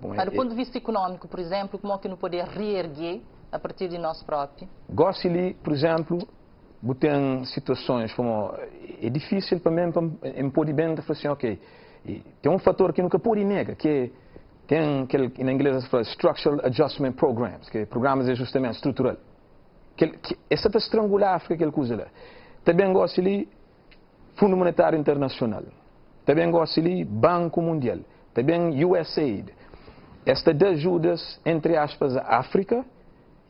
Mas do ponto de vista econômico, por exemplo, como é que não poder reerguer a partir de nós próprios? Gosto ali, por exemplo, tem situações como é difícil para mim em poder bem falar assim, ok, tem um fator que nunca pode negar, que tem aquele em inglês se fala structural adjustment programs, que é programas de ajustamento estrutural, que essa está estrangular a África, aquela coisa lá. Também gosto ali Fundo Monetário Internacional, também gosto ali Banco Mundial, também USAID. Esta de ajudas entre aspas a África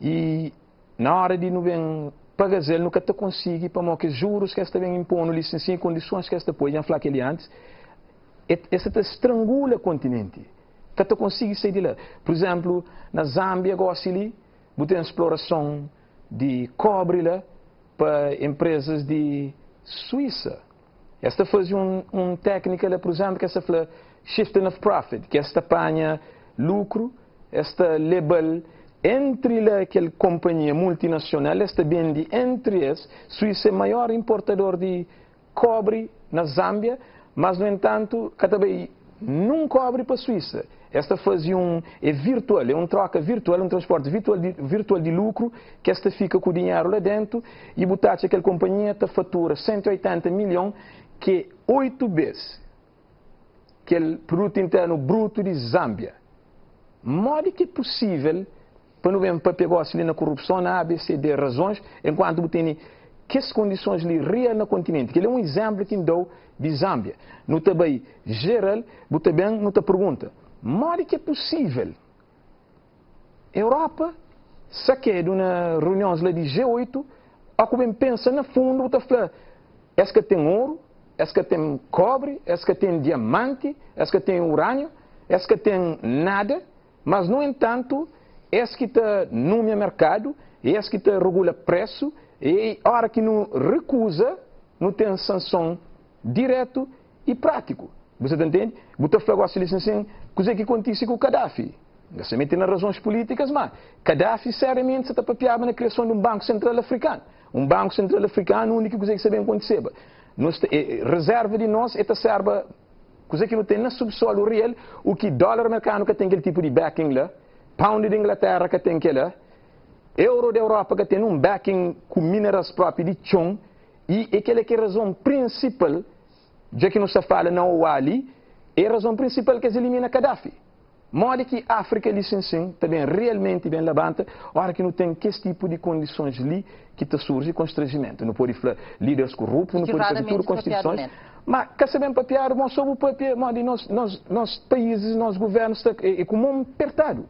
e na hora de não bem pagar ele nunca te consegue para que juros que esta vem impondo licença e condições que esta põe já falar aquele antes essa te estrangula o continente que te consegue sair de lá. Por exemplo, na Zâmbia gosta ali tem exploração de cobre lá para empresas de Suíça. Esta faz técnica lá, por exemplo, que esta fala shifting of profit, que esta apanha lucro, esta label entre aquela companhia multinacional, esta vende entre eles. Suíça é o maior importador de cobre na Zâmbia, mas no entanto, também não cobre para a Suíça. Esta fazia é virtual, é troca virtual, transporte virtual de lucro, que esta fica com o dinheiro lá dentro e botar aquela companhia te fatura 180 milhões, que é 8 vezes aquele produto interno bruto de Zâmbia. Modo que é possível para não ver para pegar ali na corrupção, na ABCD razões, enquanto você tem que as condições ali reais no continente, que ele é um exemplo que dou de Zâmbia. No também geral, você também não te pergunta, modo que é possível Europa saque de uma reunião de G8, a como pensa no fundo, você fala, é que tem ouro, é que tem cobre, é que tem diamante, é que tem urânio, é que tem nada, mas no entanto, é que está no meu mercado, é que está regula preço, e a hora que não recusa, não tem sanção direto e prático. Você entende? Você fala assim, coisa que acontece com o Gaddafi. Você mete nas razões políticas, mas Gaddafi seriamente está papiado na criação de um Banco Central Africano. Um Banco Central Africano, a única coisa que sabemos acontecer. Reserva de nós, esta serve, coisa que não tem na subsolo real, o que dólar americano que tem aquele tipo de backing lá, pound de Inglaterra que tem aquele, euro da Europa que tem backing com minerais próprios de chão, e aquela que é a razão principal, já que não se fala não ali, é a razão principal que eles eliminam Gaddafi. Modo que a África licencia também realmente bem levanta, hora que não tem que esse tipo de condições ali que te surge constrangimento. Não pode falar líderes corruptos, não pode fazer tudo constituições. Mas, quer saber papiar, nós somos papiar, nós países, nós governos, é como um apertado.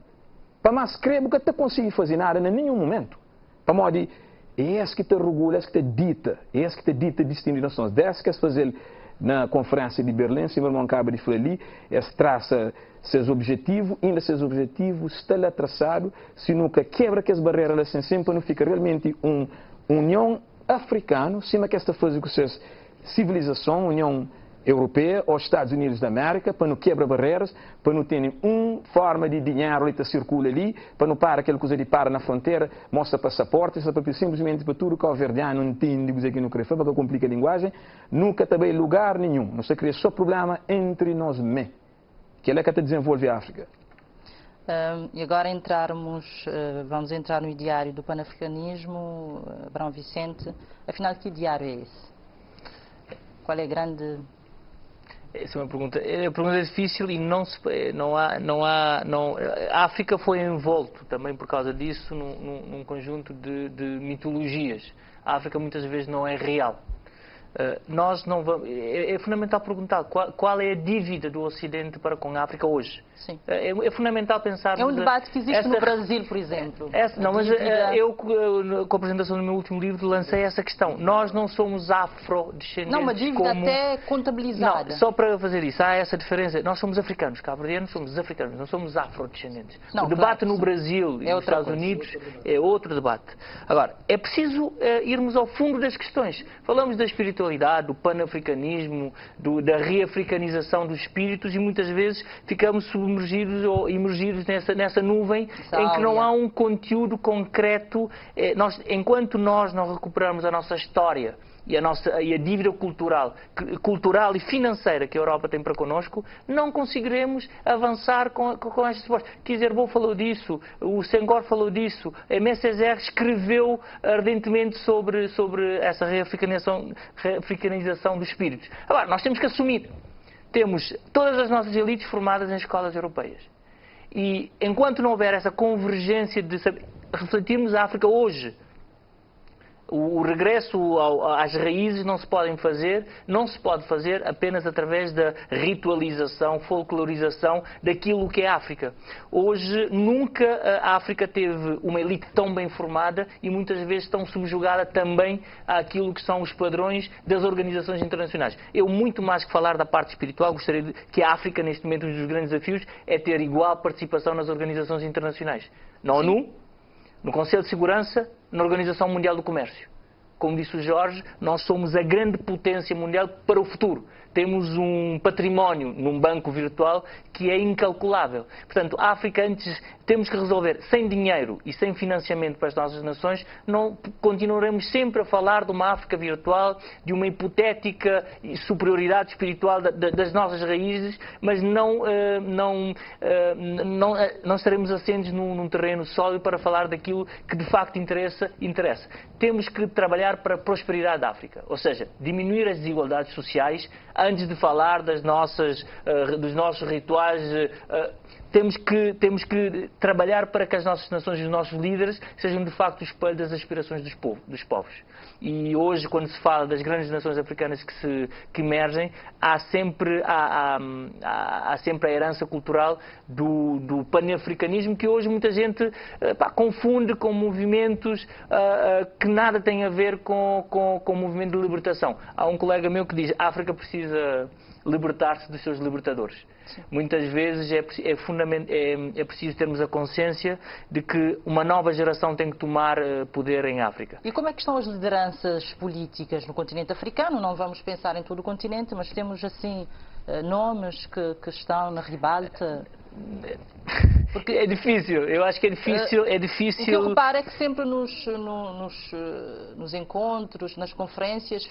Para mais creio que não consegue fazer nada em nenhum momento. Para modo é esse que te regula, é esse que te dita, é esse que te dita destino de nações. Desse que fazer na conferência de Berlim, se meu irmão acaba de falar ali, traça seus objetivos, ainda seus objetivos está lá traçado, se nunca quebra que as barreiras assim sempre não fica realmente uma União Africana, cima que esta faz com suas civilização, União Europeia ou Estados Unidos da América, para não quebrar barreiras, para não ter uma forma de dinheiro que circula ali, para não parar aquela coisa de para na fronteira, mostra passaporte, simplesmente para tudo que o verdiano não entende, coisa que não quer fazer, porque complica a linguagem, nunca também lugar nenhum, não se cria só problema entre nós mesmos, que é que te desenvolve a África. E agora vamos entrar no ideário do panafricanismo, Abrão Vicente, afinal que ideário é esse? Qual é a grande... Essa é uma pergunta difícil e a África foi envolto também por causa disso num conjunto de mitologias. A África muitas vezes não é real. Nós não vamos, é fundamental perguntar qual é a dívida do Ocidente para com a África hoje. Sim. É fundamental pensar... É um debate que existe no Brasil, por exemplo. Eu, com a apresentação do meu último livro, lancei essa questão. Nós não somos afrodescendentes. Não, uma dívida até contabilizada. Não, só para fazer isso, há essa diferença. Nós somos africanos, cabo-verdianos somos africanos, não somos afrodescendentes. Não, o debate claro, no Brasil e nos Estados Unidos é outro debate. Agora, é preciso irmos ao fundo das questões. Falamos da espiritualidade, do panafricanismo, da reafricanização dos espíritos e muitas vezes ficamos submergidos ou imergidos nessa nuvem em que não há um conteúdo concreto. Enquanto nós não recuperarmos a nossa história e a dívida cultural e financeira que a Europa tem para connosco, não conseguiremos avançar com estas propostas. Kizerbo falou disso, o Senghor falou disso, a MSR escreveu ardentemente sobre essa reafricanização dos espíritos. Agora, nós temos que assumir. Temos todas as nossas elites formadas em escolas europeias. E enquanto não houver essa convergência de refletirmos a África hoje, o regresso às raízes não se pode fazer apenas através da ritualização, folclorização daquilo que é África. Hoje, nunca a África teve uma elite tão bem formada e muitas vezes tão subjugada também àquilo que são os padrões das organizações internacionais. Eu, muito mais que falar da parte espiritual, gostaria que a África, neste momento, um dos grandes desafios é ter igual participação nas organizações internacionais. Na ONU, no Conselho de Segurança, na Organização Mundial do Comércio. Como disse o Jorge, nós somos a grande potência mundial para o futuro. Temos um património num banco virtual que é incalculável. Portanto, a África, antes temos que resolver sem dinheiro e sem financiamento para as nossas nações, não continuaremos sempre a falar de uma África virtual, de uma hipotética superioridade espiritual das nossas raízes, mas não estaremos assentes num terreno sólido para falar daquilo que de facto interessa. Temos que trabalhar para a prosperidade da África, ou seja, diminuir as desigualdades sociais antes de falar dos nossos rituais. Temos que trabalhar para que as nossas nações e os nossos líderes sejam de facto o espelho das aspirações dos povos. E hoje, quando se fala das grandes nações africanas que emergem, há sempre a herança cultural do panafricanismo, que hoje muita gente confunde com movimentos que nada têm a ver com o movimento de libertação. Há um colega meu que diz: a África precisa libertar-se dos seus libertadores. Sim. Muitas vezes é preciso termos a consciência de que uma nova geração tem que tomar poder em África. E como é que estão as lideranças políticas no continente africano? Não vamos pensar em todo o continente, mas temos assim nomes que estão na ribalta. Porque é difícil, eu acho que é difícil. O que eu reparo é que sempre nos encontros, nas conferências,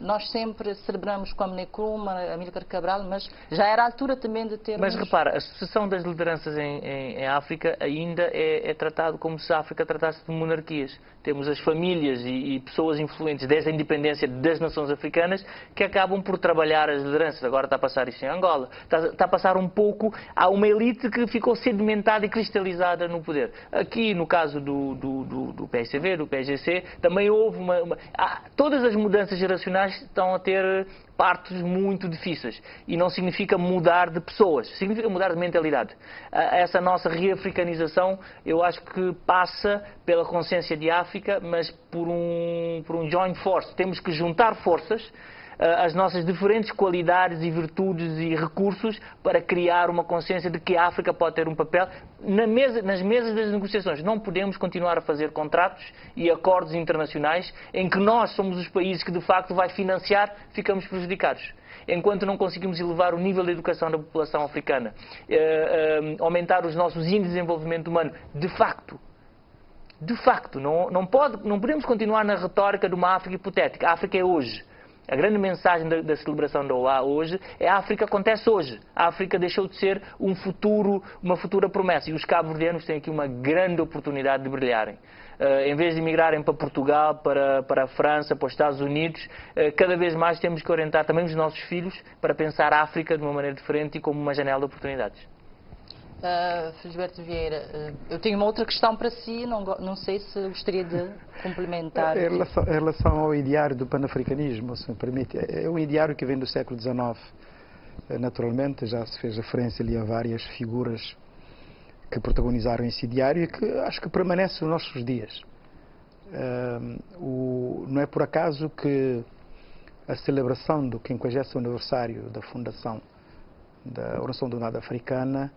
nós sempre celebramos com a Nkrumah, Amílcar Cabral, mas já era a altura também de termos... Mas repara, a sucessão das lideranças em África ainda é tratado como se a África tratasse de monarquias. Temos as famílias e pessoas influentes desde a independência das nações africanas que acabam por trabalhar as lideranças. Agora está a passar isso em Angola. Está a passar um pouco a uma elite que ficou sedimentada e cristalizada no poder. Aqui, no caso do PSCV, do PSGC, também houve todas as mudanças geracionais estão a ter partos muito difíceis. E não significa mudar de pessoas, significa mudar de mentalidade. Essa nossa reafricanização, eu acho que passa pela consciência de África, mas por um joint force. Temos que juntar forças, as nossas diferentes qualidades e virtudes e recursos para criar uma consciência de que a África pode ter um papel nas mesas das negociações. Não podemos continuar a fazer contratos e acordos internacionais em que nós somos os países que de facto vai financiar, ficamos prejudicados. Enquanto não conseguimos elevar o nível de educação da população africana, aumentar os nossos índices de desenvolvimento humano, de facto, não podemos continuar na retórica de uma África hipotética. A África é hoje. A grande mensagem da celebração da OA hoje é: a África acontece hoje. A África deixou de ser uma futura promessa. E os cabo-verdianos têm aqui uma grande oportunidade de brilharem. Em vez de migrarem para Portugal, para a França, para os Estados Unidos, cada vez mais temos que orientar também os nossos filhos para pensar a África de uma maneira diferente e como uma janela de oportunidades. Felisberto Vieira, eu tenho uma outra questão para si, não sei se gostaria de complementar. Em relação ao ideário do panafricanismo, se me permite, é um ideário que vem do século XIX. Naturalmente, já se fez referência ali a várias figuras que protagonizaram esse ideário e que acho que permanece nos nossos dias. Não é por acaso que a celebração do 50º aniversário da fundação da Organização da Unidade Africana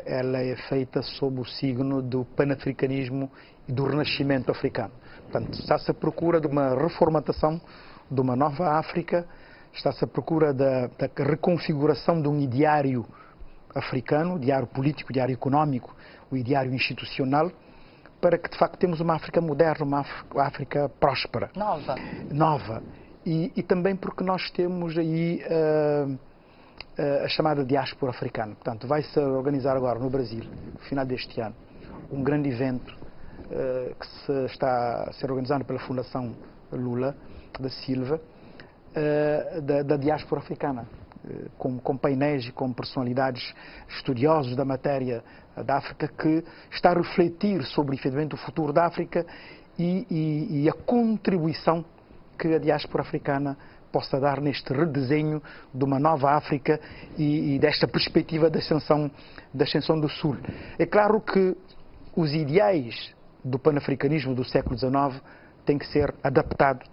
ela é feita sob o signo do panafricanismo e do renascimento africano. Portanto, está-se à procura de uma reformatação, de uma nova África, está-se à procura da reconfiguração de um ideário africano, ideário político, ideário económico, o ideário institucional, para que de facto temos uma África moderna, uma África próspera. Nova. E também porque nós temos aí a chamada diáspora africana. Portanto, vai-se organizar agora no Brasil, no final deste ano, um grande evento que está a ser organizado pela Fundação Lula da Silva, da diáspora africana, com painéis e com personalidades estudiosos da matéria da África, que está a refletir sobre efetivamente o futuro da África e a contribuição que a diáspora africana possa dar neste redesenho de uma nova África e desta perspectiva da ascensão do Sul. É claro que os ideais do panafricanismo do século XIX têm que ser adaptados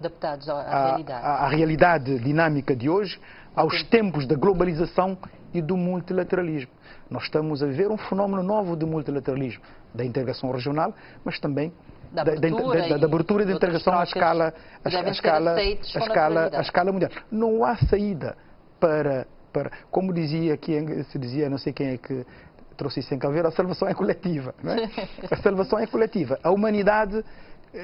à realidade dinâmica de hoje, aos tempos da globalização e do multilateralismo. Nós estamos a viver um fenómeno novo de multilateralismo, da integração regional, mas também da abertura e da integração à escala mundial. Não há saída para como se dizia, não sei quem é que trouxe isso em Calveira, a salvação é coletiva. Não é? A salvação é coletiva. A humanidade,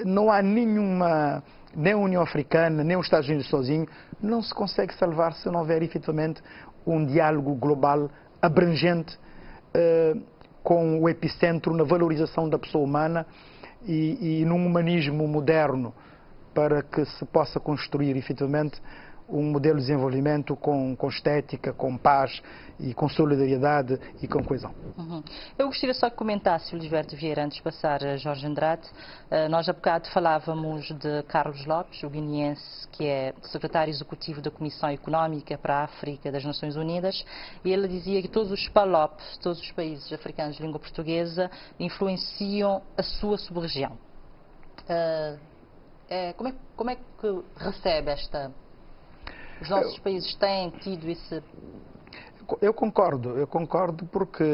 não há nenhuma, nem a União Africana, nem os Estados Unidos sozinhos, não se consegue salvar se não houver efetivamente um diálogo global abrangente, com o epicentro na valorização da pessoa humana e num humanismo moderno, para que se possa construir efetivamente um modelo de desenvolvimento com estética, com paz e com solidariedade e com coesão. Eu gostaria só que comentasse, Felisberto Vieira, antes de passar a Jorge Andrade. Nós há bocado falávamos de Carlos Lopes, o guineense, que é secretário executivo da Comissão Económica para a África das Nações Unidas, e ele dizia que todos os PALOP, todos os países africanos de língua portuguesa, influenciam a sua sub-região. Como é que recebe esta... Os nossos países têm tido esse... Eu concordo porque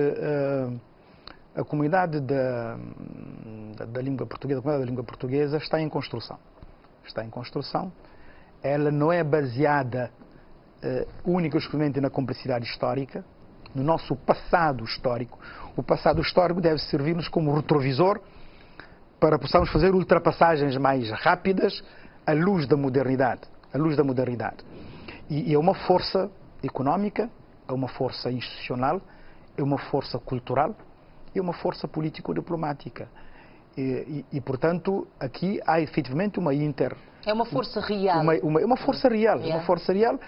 a comunidade da língua portuguesa, a comunidade da língua portuguesa está em construção. Está em construção. Ela não é baseada única e exclusivamente na complexidade histórica, no nosso passado histórico. O passado histórico deve servir-nos como retrovisor para possamos fazer ultrapassagens mais rápidas à luz da modernidade. E é uma força económica, é uma força institucional, é uma força cultural, é uma força político-diplomática. E, portanto, aqui há efetivamente uma É uma força real. Uma força real, uma força real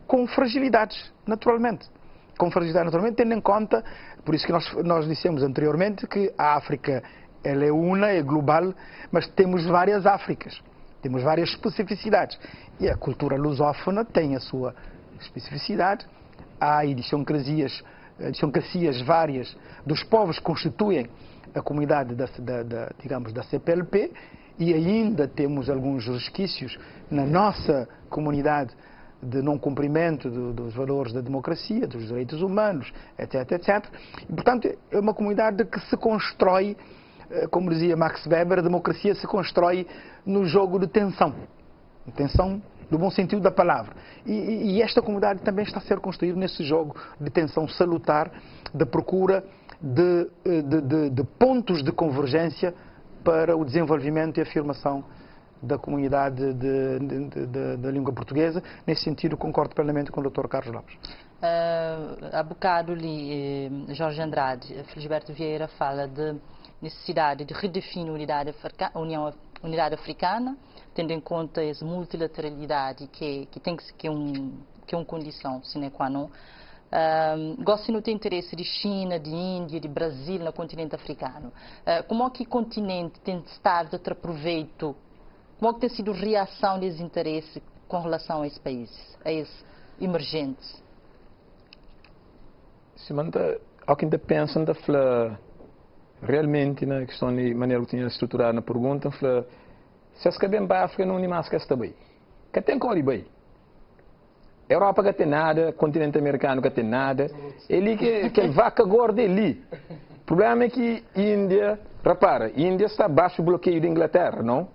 com fragilidades, naturalmente. Tendo em conta, por isso que nós dissemos anteriormente que a África ela é una, é global, mas temos várias Áfricas. Temos várias especificidades. E a cultura lusófona tem a sua especificidade. Há idiosincrasias várias dos povos que constituem a comunidade digamos, da CPLP, e ainda temos alguns resquícios na nossa comunidade de não cumprimento dos valores da democracia, dos direitos humanos, etc. E, portanto, é uma comunidade que se constrói, como dizia Max Weber, a democracia se constrói no jogo de tensão. Tensão no bom sentido da palavra. E esta comunidade também está a ser construída nesse jogo de tensão salutar, de procura de pontos de convergência para o desenvolvimento e afirmação da comunidade da língua portuguesa. Nesse sentido, concordo plenamente com o Dr. Carlos Lopes. Há bocado li Jorge Andrade, Felisberto Vieira fala de necessidade de redefinir a unidade africana, tendo em conta essa multilateralidade que é uma condição sine qua non. Gosto de ter interesse de China, de Índia, de Brasil no continente africano. Como é que o continente tem estado a ter proveito? Como é que tem sido a reação desses interesses com relação a esses países, a esses emergentes? Simanta, alguém pensa realmente na questão de maneira que tinha estruturado na pergunta, se as cabem para a África não mais que está bem. Que tem como ir bem? Europa que tem nada, continente americano que tem nada, ele que vaca gorda ali. O problema é que Índia, repara, Índia está abaixo do bloqueio da Inglaterra, não?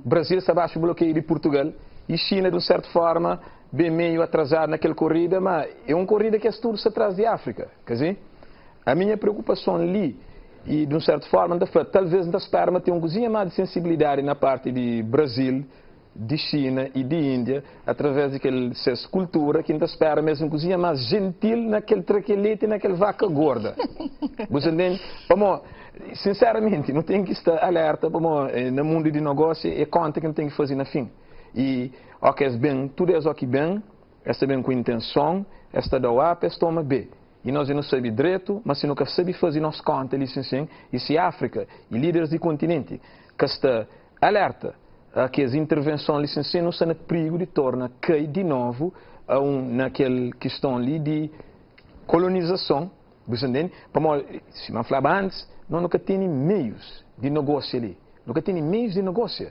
Brasil está abaixo do bloqueio de Portugal e China, de certa forma, bem meio atrasado naquela corrida, mas é uma corrida que é tudo se atrás de África, quer dizer? A minha preocupação ali E, de uma certa forma, talvez não espera ter uma coisinha mais de sensibilidade na parte de Brasil, de China e de Índia, através daquela cultura que ainda espera mesmo uma coisinha mais gentil naquele traquelete e naquela vaca gorda. Você entende? Sinceramente, não tem que estar alerta no mundo de negócio e conta que não tem que fazer na fim. E, ok, bem, tudo é aqui bem, esta bem com intenção, esta dá o A, esta toma B. E nós não sabemos direito, mas se nunca sabemos fazer nossa conta, e se a África e líderes do continente que está alerta a que as intervenções licenciadas não são perigo de tornar cair de novo naquela questão ali de colonização, você entende? Se eu falava antes, nós nunca temos meios de negócio ali, nunca temos meios de negócio.